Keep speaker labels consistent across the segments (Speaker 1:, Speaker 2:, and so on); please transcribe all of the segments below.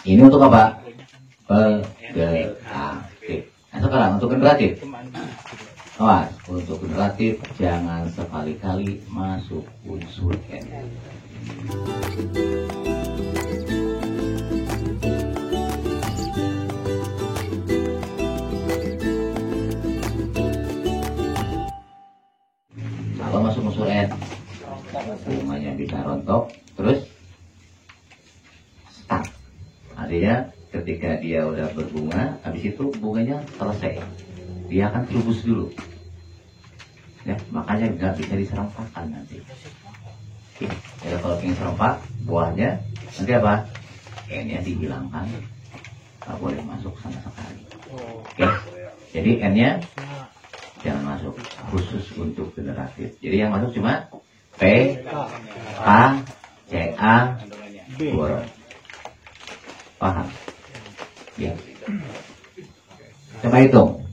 Speaker 1: Ini untuk apa? Generatif. Nah, sekarang untuk generatif. Awas, untuk generatif jangan sekali-kali masuk unsur N. Kalau masuk unsur N, bunganya bisa rontok, terus stuck. Artinya ketika dia udah berbunga, habis itu bunganya selesai, dia akan terubus dulu. Ya, makanya nggak bisa diserempakkan nanti. Ya, kalau ingin serempak, buahnya nanti apa? N-nya dihilangkan, nggak boleh masuk sama sekali. Oke, jadi N-nya jangan masuk, khusus untuk generatif. Jadi yang masuk cuma P, K, C, A, boron. Paham? Ya. Coba hitung.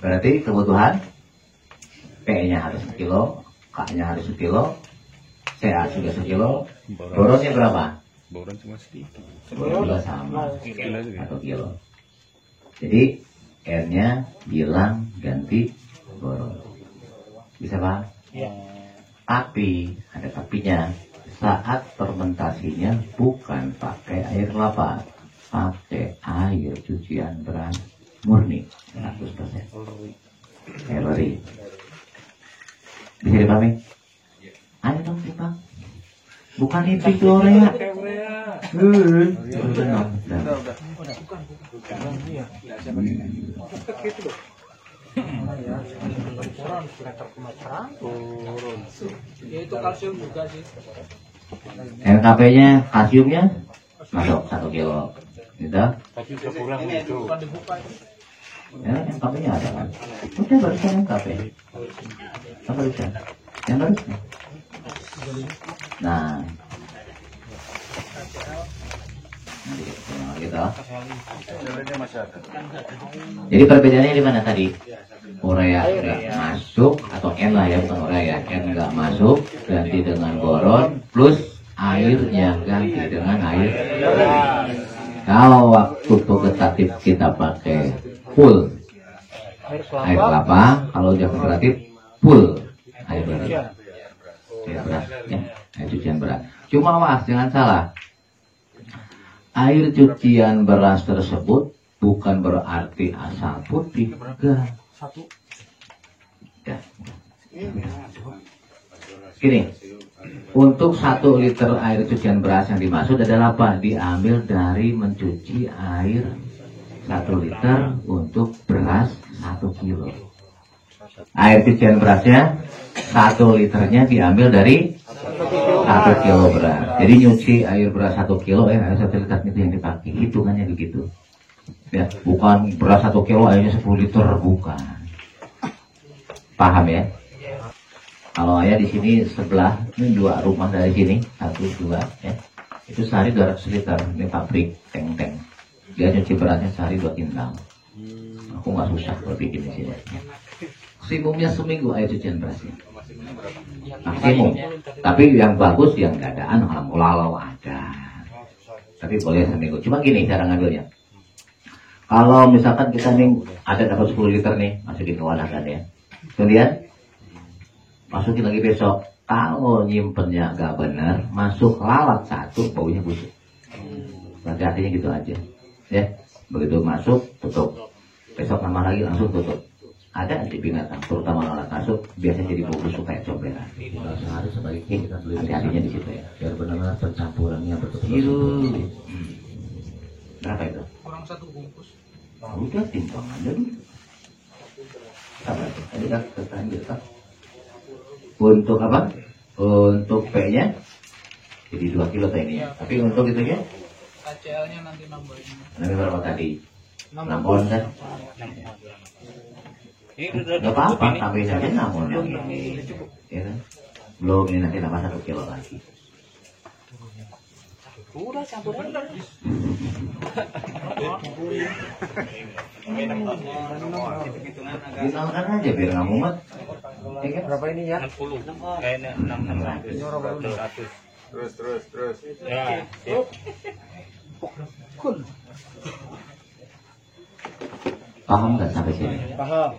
Speaker 1: Berarti kebutuhan P-nya harus 1 kilo, K-nya harus 1 kilo, CA juga 1 kilo, boronnya berapa?
Speaker 2: Boron cuma sedikit.
Speaker 1: Boron juga sama, 1 kilo. Jadi R-nya bilang ganti boron. Bisa paham?
Speaker 3: Ya.
Speaker 1: Tapi, ada tapinya, saat fermentasinya bukan pakai air kelapa, pakai air cucian beras murni 100%. Ellery. Bisa dipahami? Ayo dong Pak. Bukan itu urea.
Speaker 3: Ya itu kalsium juga sih.
Speaker 1: NKP-nya, kalsiumnya masuk 1 kilo. Gitu.
Speaker 2: Tapi udah kurang itu.
Speaker 1: Ya, NKP-nya ada kan? Udah barusan NKP. Yang barusan. Yang barusan. Nah. Gitu. Jadi perbedaannya di mana tadi? Urea nggak masuk atau N lah ya, bukan urea ya. N nggak masuk, ganti dengan boron plus airnya ganti dengan air. Kalau waktu vegetatif kita pakai full air kelapa, kalau udah generatif full air beras. Air beras, ya, air cucian beras. Cuma awas jangan salah. Air cucian beras tersebut bukan berarti asal putih, enggak. Ya. Gini, untuk 1 liter air cucian beras yang dimaksud adalah apa? Diambil dari mencuci air 1 liter untuk beras 1 kilo. Air cucian berasnya 1 liternya diambil dari 1 kilo beras. Jadi nyuci air beras 1 kilo, air 1 liter itu yang dipakai. Hitungannya begitu. Ya, bukan beras 1 kilo airnya 10 liter, bukan. Paham ya? Kalau ayah di sini sebelah, ini 2 rumah dari sini, 1, 2, ya. Itu sehari 200 liter, ini pabrik teng-teng. Dia nyuci berasnya sehari 2 kintal. Aku nggak susah kalau bikin di sini. Maksimumnya seminggu air cucian berasnya. Maksimum. Tapi yang bagus yang dadaan alhamdulillah ada. Tapi boleh seminggu. Cuma gini cara ngambilnya. Kalau misalkan kita nih ada dapat 10 liter nih, masukin ke wadah kan ya. Kemudian masukin lagi besok. Kalau nyimpennya nggak benar, masuk lalat 1 baunya busuk. Berarti artinya gitu aja. Ya, begitu masuk tutup. Besok nama lagi langsung tutup. Ada di binatang, terutama lalat masuk, biasanya jadi bau busuk kayak comberan.
Speaker 4: Kalau sehari sebaiknya kita beli
Speaker 1: Hati-hatinya di situ ya.
Speaker 4: biar benar-benar pencampurannya betul-betul.
Speaker 1: Berapa itu?
Speaker 3: Kurang 1 bungkus.
Speaker 1: Udah timbang aja dulu. Apa itu? Tadi kan ketanjir kan? Untuk apa? Untuk P-nya jadi 2 kilo tadi. Tapi untuk itunya
Speaker 3: KCL-nya nanti nambahin.
Speaker 1: nanti berapa tadi? 6 on kan? Gak apa-apa, tambahin saja 6 on yang ini. Ya kan? Belum ini nanti tambah 1 kilo lagi.
Speaker 3: Udah campurin.
Speaker 1: Ditambahkan aja biar nggak mumet. Ya kan?
Speaker 4: Berapa ini ya?
Speaker 2: 60. Kayaknya 600. Terus. Ya.
Speaker 1: Paham nggak sampai sini?
Speaker 3: Paham.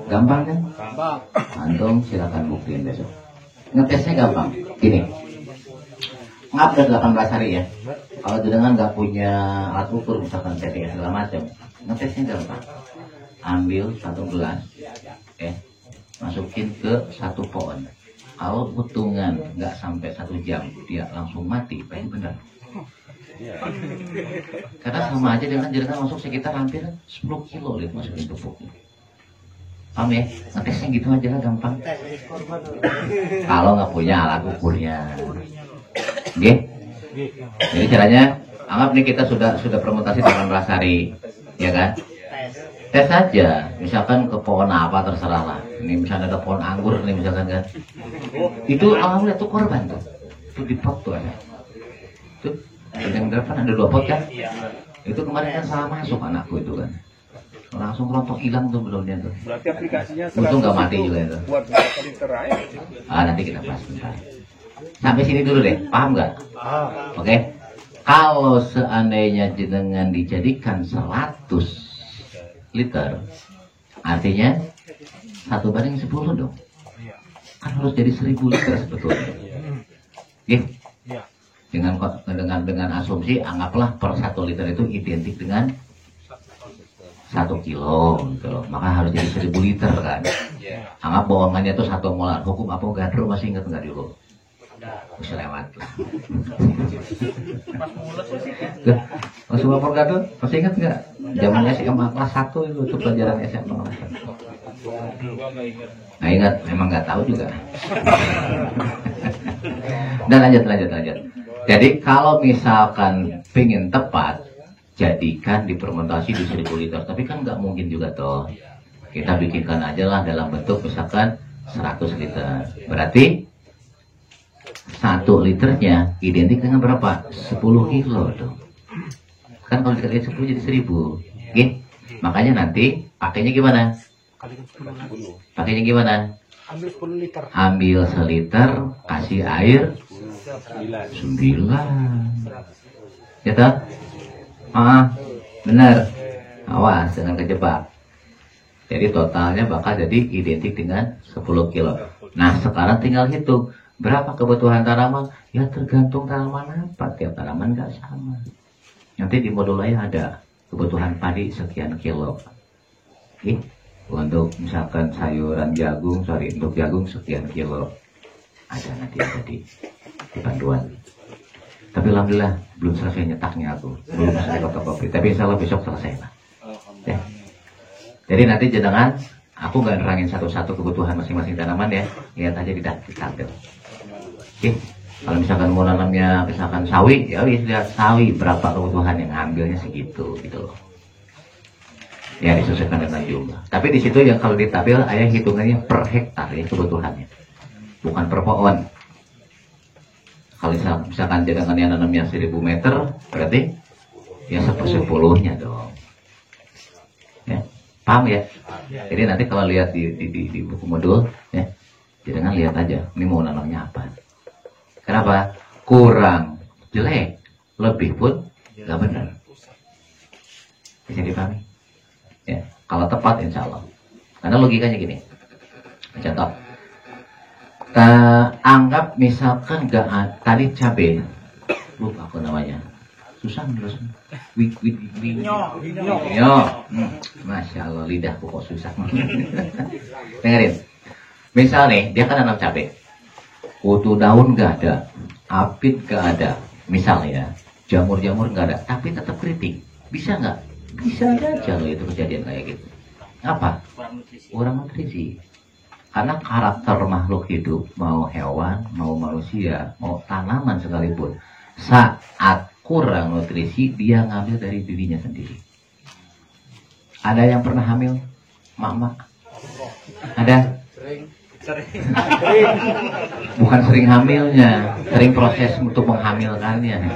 Speaker 1: Gampang kan?
Speaker 3: Gampang.
Speaker 1: Antum silakan buktiin besok. Ngetesnya gampang. Gini, ngap udah 18 hari ya. Kalau jenengan nggak punya alat ukur misalkan setting segala macam, ngetesnya gampang. Ambil satu gelas, masukin ke satu pohon. Kalau hitungan nggak sampai 1 jam, dia langsung mati, berarti benar. Karena sama aja dengan jenengan masuk sekitar hampir 10 kilo lihat masukin pupuknya. Paham ya? Ngetesnya gitu aja lah gampang. Kalau nggak punya alat ukurnya, oke? Jadi caranya, anggap nih kita sudah permutasi 18 hari, ya kan? Tes saja, misalkan ke pohon apa terserah lah. Ini misalnya ada pohon anggur nih misalkan kan. Itu alhamdulillah tuh korban tuh. Itu di pot tuh ada. Tuh, yang depan ada 2 pot kan? Itu kemarin kan salah masuk anakku itu kan. Langsung rontok hilang tuh belumnya tuh.
Speaker 2: Berarti aplikasinya
Speaker 1: Untung nggak mati juga itu.
Speaker 2: buat berapa liter air?
Speaker 1: Nanti kita bahas bentar. Sampai sini dulu deh, paham nggak?
Speaker 3: Paham.
Speaker 1: Oke. Kalau seandainya jenengan dijadikan 100 liter, artinya 1:10 dong. Kan harus jadi 1000 liter sebetulnya. Dengan asumsi anggaplah per 1 liter itu identik dengan 1 kilo gitu loh. Maka harus jadi 1000 liter kan. Anggap bohongannya itu 1 molar. Hukum Avogadro masih ingat nggak dulu? Bisa lewat lah. Mas Avogadro masih ingat nggak? Zaman SMA kelas 1 itu pelajaran SMA. Nggak ingat, memang nggak tahu juga. Dan lanjut. Jadi kalau misalkan pingin tepat, jadikan difermentasi di 1000 liter. Tapi kan nggak mungkin juga toh. Kita bikinkan aja lah dalam bentuk misalkan 100 liter. Berarti 1 liternya identik dengan berapa? 10 kilo dong. Kan kalau dikali 10 jadi 1000. Oke? Makanya nanti pakainya gimana? Pakainya gimana?
Speaker 3: Ambil 10 liter.
Speaker 1: Ambil seliter, kasih air 9. Ya toh? Benar. Awas jangan kejebak. Jadi totalnya bakal jadi identik dengan 10 kilo. Nah sekarang tinggal hitung berapa kebutuhan tanaman. Ya tergantung tanaman apa. Tiap tanaman nggak sama. Nanti di modulnya ada kebutuhan padi sekian kilo. Oke. Untuk misalkan sayuran jagung, untuk jagung sekian kilo. Ada nanti di panduan. Tapi alhamdulillah belum selesai nyetaknya aku. Belum selesai fotokopi. Tapi insya Allah besok selesai lah. Ya. Jadi nanti jenengan, aku nggak nerangin satu-satu kebutuhan masing-masing tanaman ya. Lihat aja di tabel. Oke. Kalau misalkan mau nanamnya misalkan sawi, ya lihat sawi berapa kebutuhan yang ambilnya segitu gitu loh. Ya disesuaikan dengan jumlah. Tapi di situ yang kalau di tabel ayah hitungannya per hektar ya kebutuhannya, bukan per pohon. Kalau misalkan jenengan yang nanamnya 1000 meter, berarti ya 1/10-nya dong. Ya, paham ya? Jadi nanti kalau lihat di buku modul, ya, jenengan lihat aja, ini mau nanamnya apa. Kenapa? Kurang, jelek, lebih pun nggak benar. Bisa dipahami? Ya, kalau tepat insya Allah. Karena logikanya gini. Contoh. Anggap misalkan tadi cabai, lupa aku namanya, susah terus. Masya Allah lidahku kok susah. Dengerin. Misal nih dia kan nanam cabai, kutu daun nggak ada, apit nggak ada, misalnya jamur-jamur nggak ada, tapi tetap keriting, bisa nggak? Bisa aja loh itu kejadian kayak gitu. Apa? Kurang nutrisi. Karena karakter makhluk hidup, mau hewan, mau manusia, mau tanaman sekalipun, saat kurang nutrisi, dia ngambil dari dirinya sendiri. Ada yang pernah hamil? Mak-mak? Ada? Sering. Bukan sering hamilnya, sering proses untuk menghamilkannya.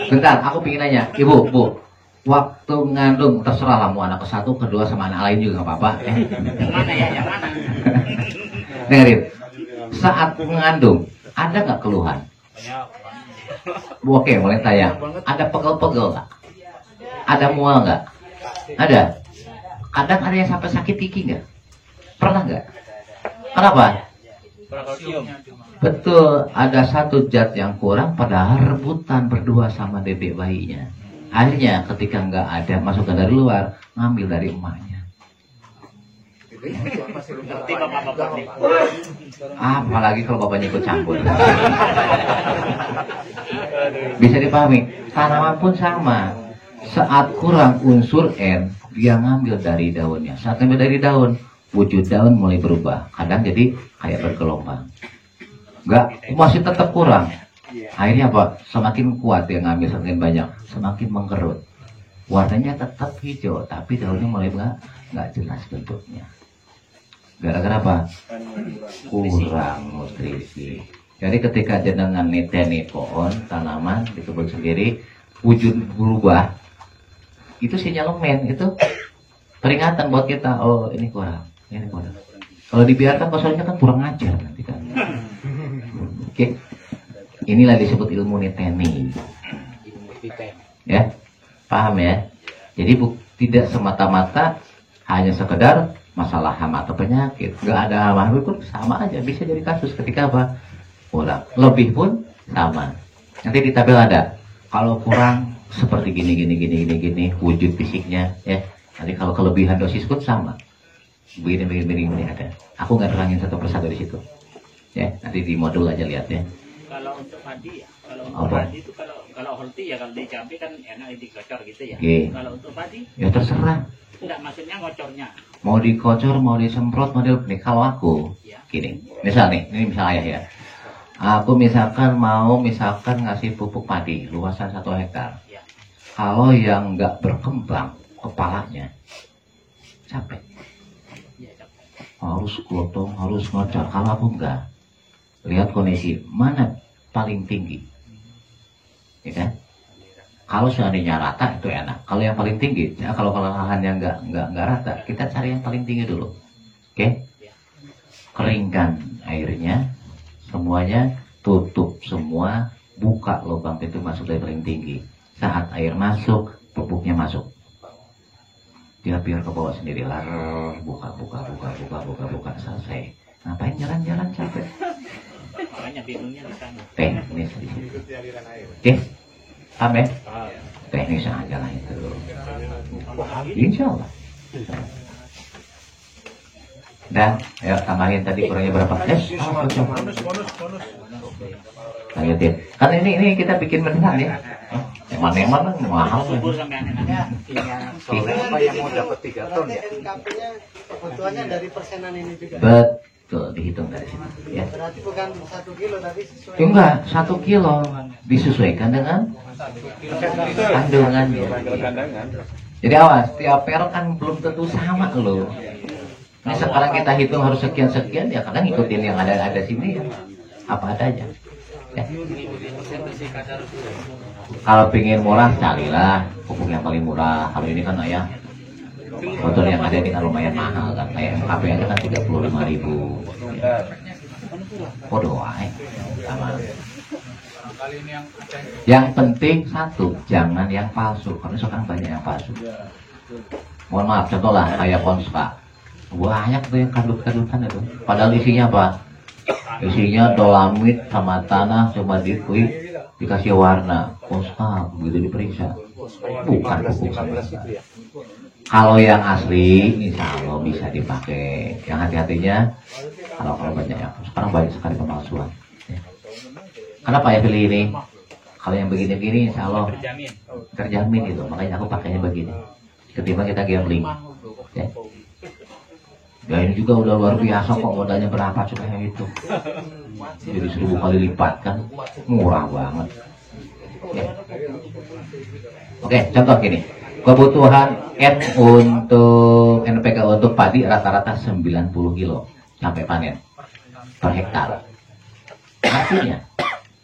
Speaker 1: Bentar, aku pengen nanya, Ibu, Bu, waktu ngandung terserah lah mau anak ke-1, ke-2 sama anak lain juga nggak apa-apa. Yang mana ya? Yang mana? Dengerin, saat mengandung ada nggak keluhan? Oke, mulai tanya. Ada pegel-pegel nggak? Ada mual nggak? Ada. Kadang ada yang sampai sakit gigi nggak? Pernah nggak? Kenapa? Betul, ada satu zat yang kurang padahal rebutan berdua sama bebek bayinya. Akhirnya ketika nggak ada masukan dari luar, ngambil dari emaknya. Apalagi kalau bapaknya ikut campur. Bisa dipahami, tanaman pun sama. Saat kurang unsur N, dia ngambil dari daunnya. Saat ngambil dari daun, wujud daun mulai berubah. Kadang jadi kayak bergelombang. Enggak, masih tetap kurang. Akhirnya apa? Semakin kuat dia ngambil, semakin banyak, semakin mengkerut. Warnanya tetap hijau, tapi daunnya mulai nggak jelas bentuknya. Gara-gara apa? Kurang nutrisi. Jadi ketika jenengan niteni pohon, tanaman di kebun sendiri, wujud berubah, itu sinyalemen, itu peringatan buat kita. Oh, ini kurang, ini kurang. Kalau dibiarkan kosongnya kan kurang ajar nanti kan. Oke, inilah disebut ilmu niteni. Ya, paham ya? Jadi tidak semata-mata hanya sekedar masalah hama atau penyakit. Nggak ada hama pun sama aja, bisa jadi kasus ketika apa? Kurang. Lebih pun sama. Nanti di tabel ada. Kalau kurang seperti gini, wujud fisiknya, ya. Nanti kalau kelebihan dosis pun sama. Begini ada. Aku nggak terangin satu persatu di situ. Ya, nanti di modul aja lihat ya.
Speaker 3: Kalau untuk padi ya, kalau untuk padi itu kalau holti ya kalau di Jambi kan enak dikocor gitu ya. Kalau untuk padi?
Speaker 1: Ya terserah.
Speaker 3: Enggak, maksudnya ngocornya.
Speaker 1: Mau dikocor, mau disemprot, mau nih. Kalau aku, gini, misal nih, ini misal ayah ya. Aku misalkan mau ngasih pupuk padi luasan 1 hektar.
Speaker 3: Ya.
Speaker 1: Kalau yang nggak berkembang kepalanya capek.
Speaker 3: Ya, capek.
Speaker 1: Harus gotong, harus ngocor. Kalau aku enggak, lihat kondisi mana paling tinggi, ya kan? Kalau seandainya rata itu enak. Kalau yang paling tinggi, ya kalau lahan yang nggak rata, kita cari yang paling tinggi dulu, oke? Keringkan airnya, semuanya tutup semua, buka lubang pintu masuk dari paling tinggi. Saat air masuk, pupuknya masuk. Dia biar ke bawah sendiri, buka, selesai. Ngapain jalan-jalan capek?
Speaker 3: Makanya bingungnya di sana.
Speaker 1: Teknis di situ. Oke, paham ya? Teknis aja lah itu. Insya Allah. Dan, ayo tambahin tadi kurangnya berapa? Bonus. Lanjutin. Kan ini kita bikin beneran ya. Mana mahal.
Speaker 3: Subur sampai anak-anak.
Speaker 2: Apa yang mau dapat 3 ton ya?
Speaker 5: NKP-nya kebutuhannya dari persenan ini juga.
Speaker 1: Betul, dihitung dari sini. Ya.
Speaker 5: Berarti bukan 1 kilo tapi sesuai.
Speaker 1: Enggak, 1 kilo disesuaikan dengan kandungannya. Jadi awas, tiap per kan belum tentu sama loh. Ini sekarang kita hitung harus sekian, ya kadang ikutin yang ada sini ya. Apa adanya. Ya. Kalau pengen murah, carilah pupuk yang paling murah. Kalau ini kan ayah, motor yang ada ini kan lumayan mahal kan. Kayak MKP aja kan 35.000. Ya. Podo wae. Sama. Yang penting satu, jangan yang palsu. Karena sekarang banyak yang palsu. Mohon maaf, contoh lah kayak Konska. Banyak tuh yang kadut-kadutan itu. Padahal isinya apa? Isinya dolamit sama tanah cuma dikasih warna. Konska begitu diperiksa. Bukan pupuk sama sekali. Kalau yang asli, insya Allah bisa dipakai. Yang hati-hatinya, kalau banyak yang sekarang banyak sekali pemalsuan. Ya. Kenapa ya pilih ini? Kalau yang begini-begini, insya Allah terjamin itu. Makanya aku pakainya begini. Ketimbang kita gambling. Ya. Ya ini juga udah luar biasa kok, modalnya berapa coba yang itu. Jadi 1000 kali lipat kan, murah banget. Ya. Oke, contoh gini. Kebutuhan N untuk NPK untuk padi rata-rata 90 kilo sampai panen per hektar. Artinya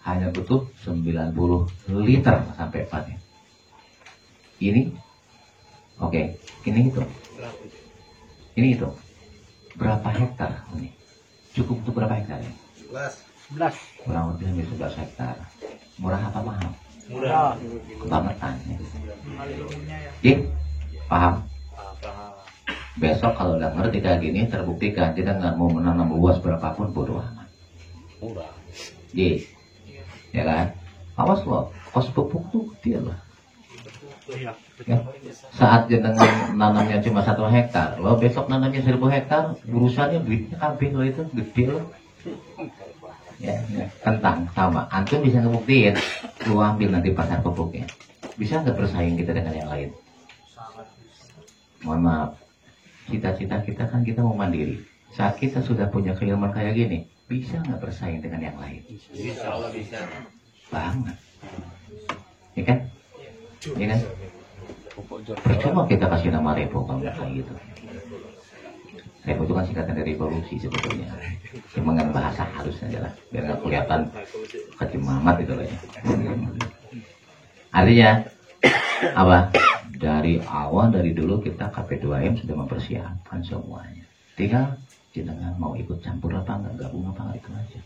Speaker 1: hanya butuh 90 liter sampai panen. Ini, oke, ini itu. Berapa hektar ini? Cukup untuk berapa hektar ya?
Speaker 5: 11.
Speaker 1: Kurang lebih 11 hektar. Murah apa mahal?
Speaker 3: Murah.
Speaker 1: Kebangetan ya. Paham? Besok kalau udah ngerti kayak gini, terbuktikan kita nggak mau menanam luas berapapun bodoh amat. Ya kan? Awas loh, kos pupuk tuh gede loh. Ya. Saat jenengan nanamnya cuma 1 hektar, lo besok nanamnya 1000 hektar, urusannya duitnya kabeh lo itu gede lo. Ya, kentang sama. Antum bisa ngebuktiin, lu ambil nanti pasar pupuknya. Bisa nggak bersaing kita dengan yang lain? Mohon maaf, cita-cita kita kan kita mau mandiri. Saat kita sudah punya keilmuan kayak gini, bisa nggak bersaing dengan yang lain?
Speaker 3: Bisa, Allah bisa.
Speaker 1: Banget. Ya kan? Ya kan? Percuma kita kasih nama Revo kalau nggak kayak gitu. Revo itu kan singkatan dari revolusi sebetulnya. Cuma nggak bahasa halus aja lah, biar nggak kelihatan kecimamat itu loh ya. Artinya apa? Dari awal, dari dulu kita KP2M sudah mempersiapkan semuanya. Tinggal jenengan mau ikut campur apa enggak, gabung apa enggak, itu aja.